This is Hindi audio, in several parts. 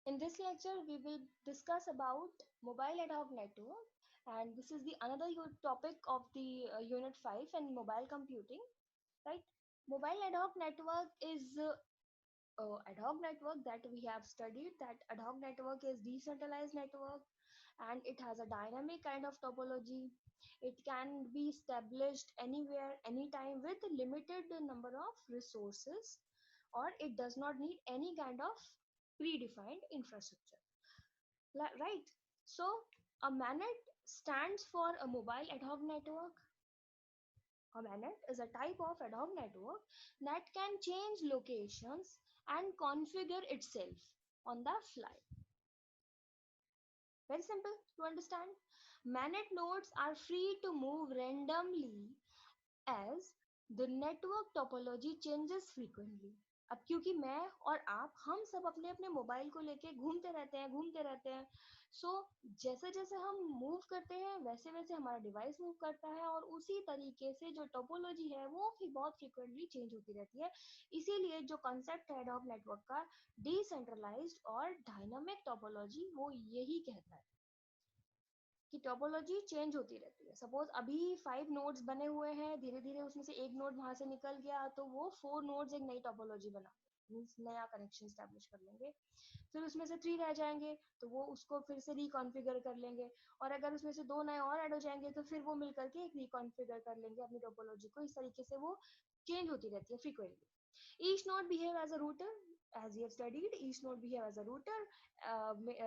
In this lecture, we will discuss about mobile ad hoc network, and this is the another topic of the Unit 5 and mobile computing, right? Mobile ad hoc network is ad hoc network that we have studied. That ad hoc network is decentralized network, and it has a dynamic kind of topology. It can be established anywhere, anytime with a limited number of resources, or it does not need any kind of predefined infrastructure. Right? So a MANET stands for a mobile ad hoc network. A MANET is a type of ad hoc network that can change locations and configure itself on the fly. Very simple to understand. MANET nodes are free to move randomly as the network topology changes frequently. अब क्योंकि मैं और आप हम सब अपने अपने मोबाइल को लेके घूमते रहते हैं सो जैसे जैसे हम मूव करते हैं वैसे वैसे हमारा डिवाइस मूव करता है और उसी तरीके से जो टोपोलॉजी है वो भी बहुत फ्रिक्वेंटली चेंज होती रहती है. इसीलिए जो कॉन्सेप्ट है एडॉक नेटवर्क का डिसेंट्रलाइज्ड और डायनामिक टोपोलॉजी वो यही कहता है कि टोपोलॉजी चेंज होती रहती है. सपोज अभी 5 नोड्स बने हुए हैं, धीरे धीरे उसमें से एक नोड वहां से निकल गया तो वो 4 नोड्स एक नई टोपोलॉजी बना मीन्स नया कनेक्शन स्टैब्लिश कर लेंगे. फिर उसमें से 3 रह जाएंगे तो वो उसको फिर से रिकॉन्फ़िगर कर लेंगे, और अगर उसमें से 2 नए और ऐड हो जाएंगे तो फिर वो मिलकर के एक रिकॉन्फ़िगर कर लेंगे अपनी टोपोलॉजी को. इस तरीके से वो चेंज होती रहती है frequently. Each node behave as a router, as we have studied. Each node behave as a router.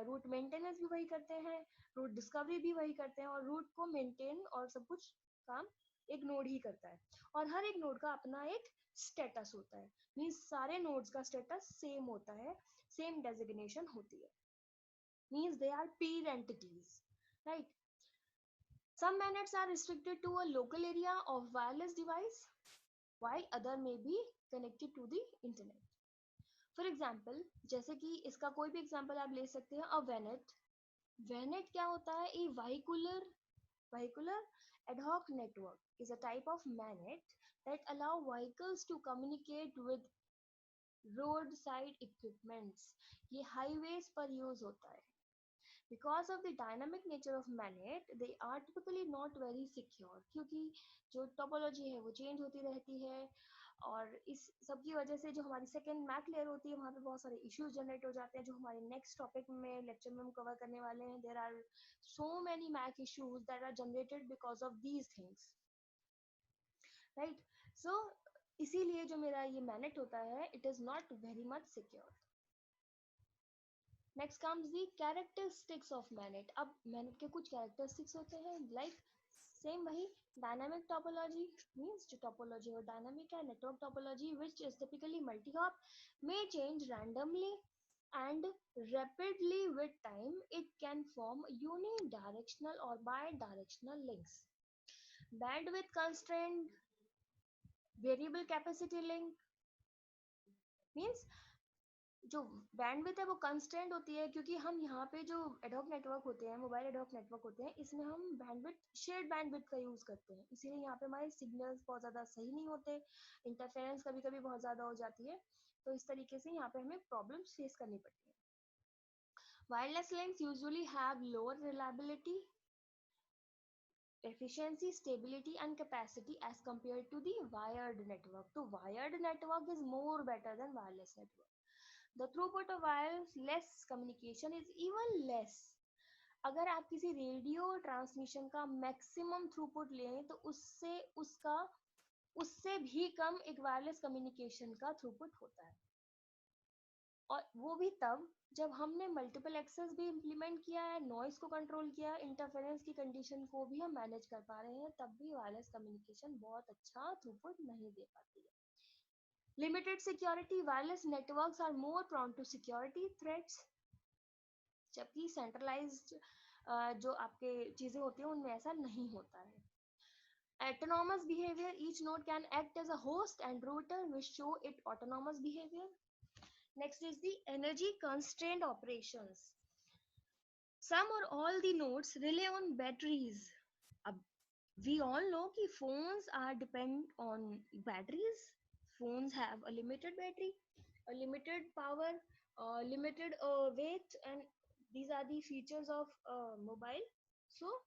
Route maintenance भी वही करते हैं, रूट डिस्कवरी भी वही करते हैं, और रूट को मेंटेन और सब कुछ काम एक नोड ही करता है. और हर एक नोड का अपना एक स्टेटस होता है. मीन्स सारे नोड्स का स्टेटस सेम होता है, सेम डेजिग्नेशन होती है. Means they are peer entities, right? Some manets are restricted to a local area of wireless device, while other may be connected to the internet. For example जैसे कि इसका कोई भी एग्जाम्पल आप ले सकते हैं. अ वेनेट. वेनेट क्या होता है? ए vehicular ad hoc network is a type of manet that allow vehicles to communicate with roadside equipments. ये हाईवेज पर यूज होता है. Because of the dynamic nature of manet, they are typically not very secure, क्योंकि जो टोपोलॉजी है वो चेंज होती रहती है, और इस सब की वजह से जो हमारी सेकेंड मैक लेयर होती है वहाँ पे बहुत सारे इश्यूज जनरेट हो जाते हैं जो हमारे नेक्स्ट टॉपिक में लेक्चर में हम कवर करने वाले हैं. There are so many MAC issues that are generated because of these things, right? So इसीलिए जो मेरा ये मैनेट होता है it is not very much secure. Next comes the characteristics of MANET. अब मैनेट के कुछ कैरेक्टरिस्टिक्स होते हैं लाइक सेम वही डायनामिक टोपोलॉजी. मीन्स जो टोपोलॉजी वो डायनामिक है. Network topology which is typically multi hop may change randomly and rapidly with time. It can form unidirectional or bidirectional links. Bandwidth constraint, variable capacity link means जो बैंडविड्थ है वो कंस्टेंट होती है, क्योंकि हम यहाँ पे जो एडॉक नेटवर्क होते हैं, मोबाइल एडॉक नेटवर्क होते हैं, इसमें हम बैंडविड्थ शेयर्ड बैंडविड्थ का यूज करते हैं. इसीलिए यहाँ पे हमारे सिग्नल्स बहुत ज़्यादा सही नहीं होते, इंटरफेरेंस कभी कभी बहुत ज़्यादा हो जाती है. तो इस तरीके से यहाँ पे हमें प्रॉब्लम फेस करनी पड़ती है. Wireless links usually have lower reliability, efficiency, stability and capacity as compared to the wired network. So wired network is more better than wireless network. The throughput of wireless communication is even less. अगर आप किसी रेडियो ट्रांसमिशन का मैक्सिमम थ्रूपुट लें तो उससे भी कम एक वायरलेस कम्युनिकेशन का थ्रूपुट होता है. और वो भी तब जब हमने मल्टीपल एक्सेस भी इम्प्लीमेंट किया है, नॉइस को कंट्रोल किया, इंटरफेरेंस की कंडीशन को भी हम मैनेज कर पा रहे हैं, तब भी वायरलेस कम्युनिकेशन बहुत अच्छा थ्रूपुट नहीं दे पाती है. Limited security. Wireless networks are more prone to security threats, जबकि सेंट्रलाइज्ड जो आपके चीज़ें होती हैं उनमें ऐसा नहीं होता है. Autonomous behavior. Each node can act as a host and router which show it autonomous behavior. Next is the energy constrained operations. Some or all the nodes rely on batteries. अब we all know कि phones are depend on batteries. Phones have a limited battery, a limited power, limited weight, and these are the features of mobile. So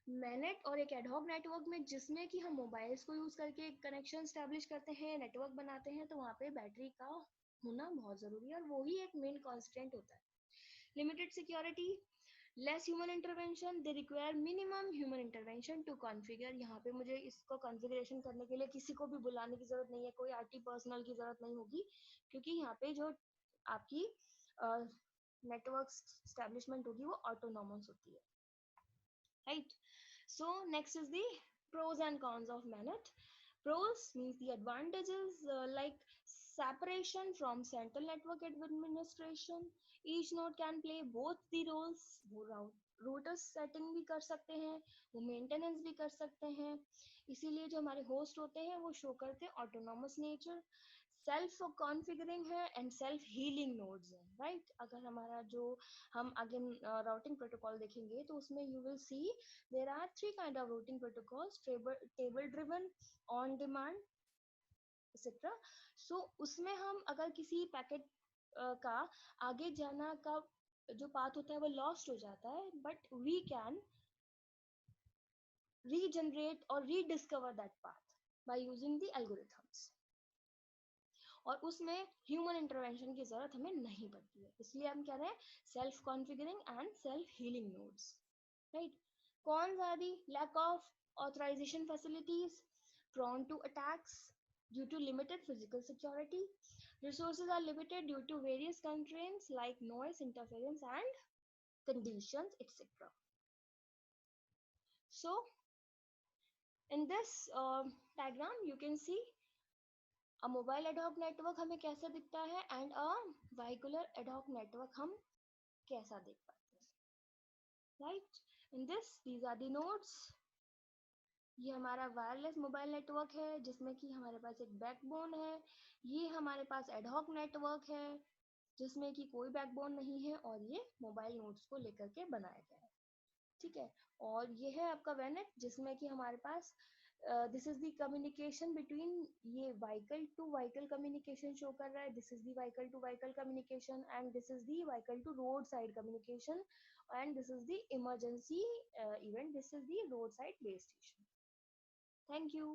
MANET और एक एडहॉक नेटवर्क में जिसमें कि हम मोबाइल्स को यूज करके कनेक्शन स्टैब्लिश करते हैं, नेटवर्क बनाते हैं, तो वहाँ पे बैटरी का होना बहुत जरूरी है और वो ही एक मेन कॉन्स्टेंट होता है. Limited security, less human intervention, they require minimum human intervention to configure. यहाँ पे मुझे इसको कॉन्फ़िगरेशन करने के लिए किसी को भी बुलाने की जरूरत नहीं है, कोई आईटी पर्सनल की जरूरत नहीं होगी, क्योंकि यहाँ पे जो आपकी नेटवर्क स्टैब्लिशमेंट होगी वो ऑटोनॉमस होती है, right? So next is the pros and cons of MANET. Pros means the advantages like separation from central network administration. Each node can play both the roles. वो router setting भी कर सकते हैं, वो maintenance भी कर सकते हैं, इसीलिए जो हमारे होस्ट होते हैं वो शो करते हैं autonomous nature. सेल्फ कॉन्फ़िगरिंग है एंड सेल्फ हीलिंग नोड्स है, राइट? अगर हमारा जो हम अगेन राउटिंग प्रोटोकॉल देखेंगे तो उसमें you will see there are three kind of routing protocols, table driven, on demand, etcetera. So उसमें हम अगर किसी पैकेट का आगे जाना का जो पाथ होता है वो लॉस्ट हो जाता है, बट वी कैन रीजनरेट और rediscover that path by using the algorithms, और उसमें ह्यूमन इंटरवेंशन की जरूरत हमें नहीं पड़ती है. इसलिए हम कह रहे हैं self configuring and self healing nodes, right? कौन are the lack of authorization facilities, prone to attacks due to limited physical security, resources are limited due to various constraints like noise interference and conditions, etc. So in this diagram you can see a mobile ad hoc network हमें कैसा दिखता है and a vehicular ad hoc network हम कैसा देख पाते हैं, right? In this these are the nodes. ये हमारा वायरलेस मोबाइल नेटवर्क है जिसमें कि हमारे पास एक बैकबोन है. ये हमारे पास एडहॉक नेटवर्क है जिसमें कि कोई बैकबोन नहीं है और ये मोबाइल नोड्स को लेकर के बनाया गया है, ठीक है? और ये है आपका वेनेट जिसमें कि हमारे पास this is the communication between, ये vehicle to vehicle communication show कर रहा है, this is the vehicle to vehicle communication and this is the vehicle to road side communication and this is the emergency event, this is the road side base station. Thank you.